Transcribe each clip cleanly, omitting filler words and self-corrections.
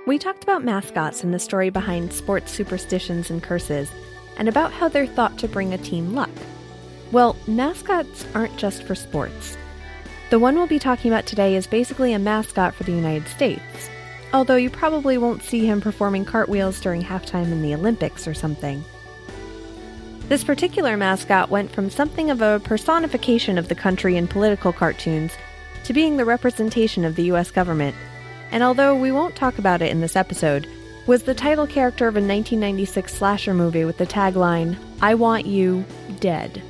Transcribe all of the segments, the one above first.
We talked about mascots and the story behind sports superstitions and curses, and about how they're thought to bring a team luck. Well, mascots aren't just for sports. The one we'll be talking about today is basically a mascot for the United States, although you probably won't see him performing cartwheels during halftime in the Olympics or something. This particular mascot went from something of a personification of the country in political cartoons to being the representation of the U.S. government, and although we won't talk about it in this episode, was the title character of a 1996 slasher movie with the tagline, "I want you dead."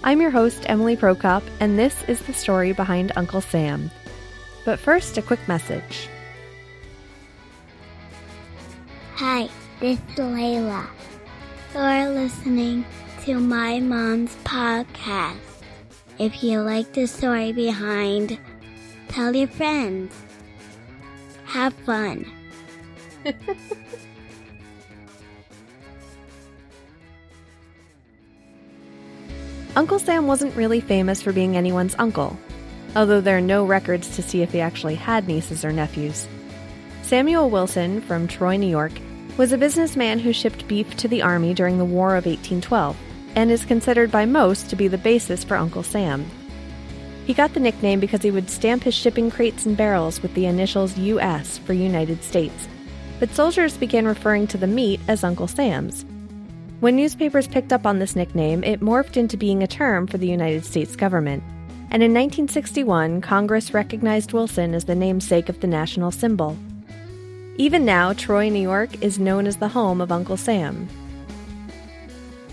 I'm your host, Emily Prokop, and this is the story behind Uncle Sam. But first, a quick message. Hi, this is Layla. You're listening to my mom's podcast. If you like the story behind, tell your friends. Have fun. Uncle Sam wasn't really famous for being anyone's uncle, although there are no records to see if he actually had nieces or nephews. Samuel Wilson, from Troy, New York, was a businessman who shipped beef to the Army during the War of 1812, and is considered by most to be the basis for Uncle Sam. He got the nickname because he would stamp his shipping crates and barrels with the initials U.S. for United States, but soldiers began referring to the meat as Uncle Sam's. When newspapers picked up on this nickname, it morphed into being a term for the United States government, and in 1961, Congress recognized Wilson as the namesake of the national symbol. Even now, Troy, New York is known as the home of Uncle Sam.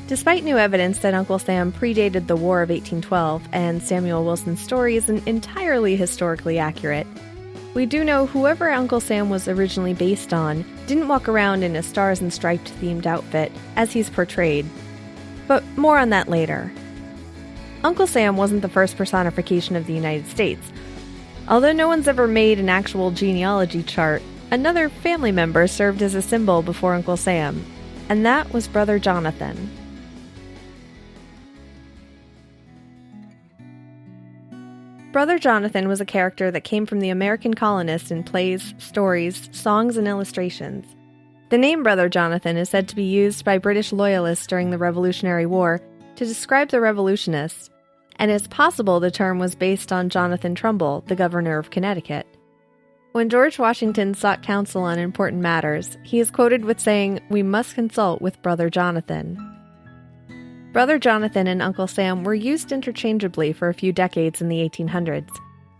Despite new evidence that Uncle Sam predated the War of 1812 and Samuel Wilson's story isn't entirely historically accurate, we do know whoever Uncle Sam was originally based on didn't walk around in a stars and striped themed outfit as he's portrayed. But more on that later. Uncle Sam wasn't the first personification of the United States. Although no one's ever made an actual genealogy chart, another family member served as a symbol before Uncle Sam, and that was Brother Jonathan. Brother Jonathan was a character that came from the American colonists in plays, stories, songs, and illustrations. The name Brother Jonathan is said to be used by British loyalists during the Revolutionary War to describe the revolutionists, and it's possible the term was based on Jonathan Trumbull, the governor of Connecticut. When George Washington sought counsel on important matters, he is quoted with saying, "We must consult with Brother Jonathan." Brother Jonathan and Uncle Sam were used interchangeably for a few decades in the 1800s.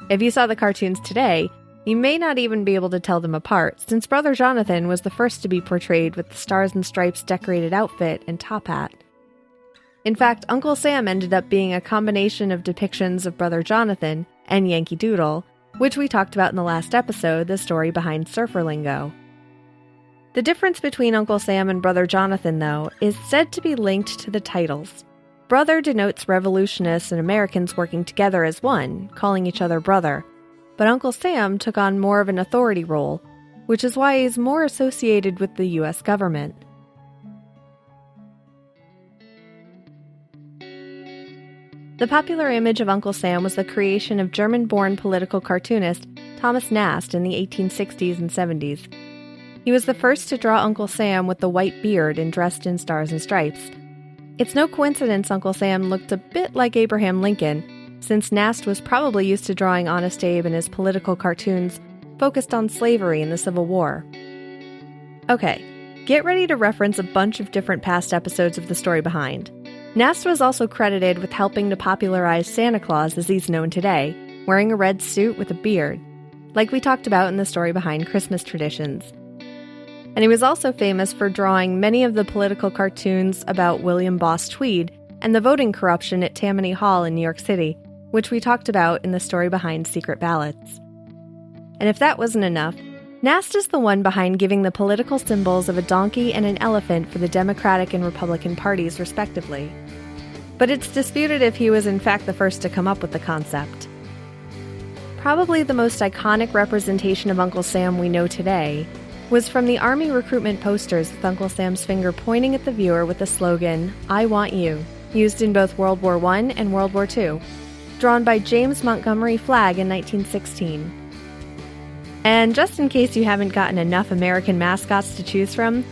If you saw the cartoons today, you may not even be able to tell them apart, since Brother Jonathan was the first to be portrayed with the stars and stripes decorated outfit and top hat. In fact, Uncle Sam ended up being a combination of depictions of Brother Jonathan and Yankee Doodle, which we talked about in the last episode, the story behind surfer lingo. The difference between Uncle Sam and Brother Jonathan, though, is said to be linked to the titles. Brother denotes revolutionists and Americans working together as one, calling each other brother, but Uncle Sam took on more of an authority role, which is why he's more associated with the U.S. government. The popular image of Uncle Sam was the creation of German-born political cartoonist Thomas Nast in the 1860s and 70s. He was the first to draw Uncle Sam with the white beard and dressed in stars and stripes. It's no coincidence Uncle Sam looked a bit like Abraham Lincoln, since Nast was probably used to drawing Honest Abe in his political cartoons focused on slavery in the Civil War. Okay, get ready to reference a bunch of different past episodes of the story behind. Nast was also credited with helping to popularize Santa Claus as he's known today, wearing a red suit with a beard, like we talked about in the story behind Christmas traditions. And he was also famous for drawing many of the political cartoons about William Boss Tweed and the voting corruption at Tammany Hall in New York City, which we talked about in the story behind Secret Ballots. And if that wasn't enough, Nast is the one behind giving the political symbols of a donkey and an elephant for the Democratic and Republican parties, respectively. But it's disputed if he was in fact the first to come up with the concept. Probably the most iconic representation of Uncle Sam we know today was from the Army recruitment posters with Uncle Sam's finger pointing at the viewer with the slogan, "I want you," used in both World War I and World War II, drawn by James Montgomery Flagg in 1916. And just in case you haven't gotten enough American mascots to choose from,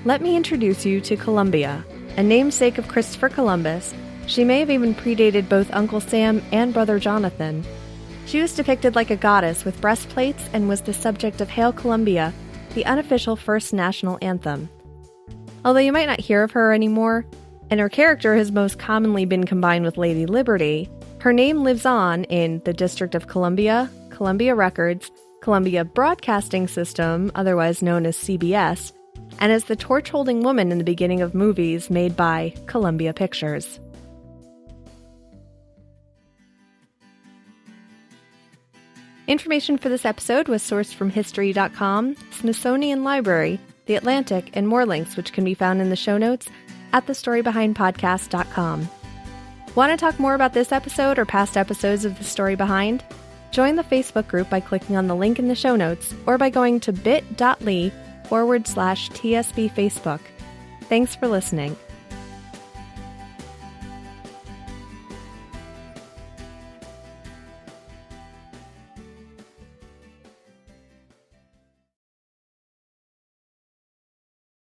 let me introduce you to Columbia, a namesake of Christopher Columbus. She may have even predated both Uncle Sam and Brother Jonathan. She was depicted like a goddess with breastplates and was the subject of Hail Columbia, the unofficial first national anthem. Although you might not hear of her anymore, and her character has most commonly been combined with Lady Liberty, her name lives on in the District of Columbia, Columbia Records, Columbia Broadcasting System, otherwise known as CBS, and as the torch-holding woman in the beginning of movies made by Columbia Pictures. Information for this episode was sourced from History.com, Smithsonian Library, The Atlantic, and more links which can be found in the show notes at thestorybehindpodcast.com. Want to talk more about this episode or past episodes of The Story Behind? Join the Facebook group by clicking on the link in the show notes or by going to bit.ly/TSB Facebook. Thanks for listening.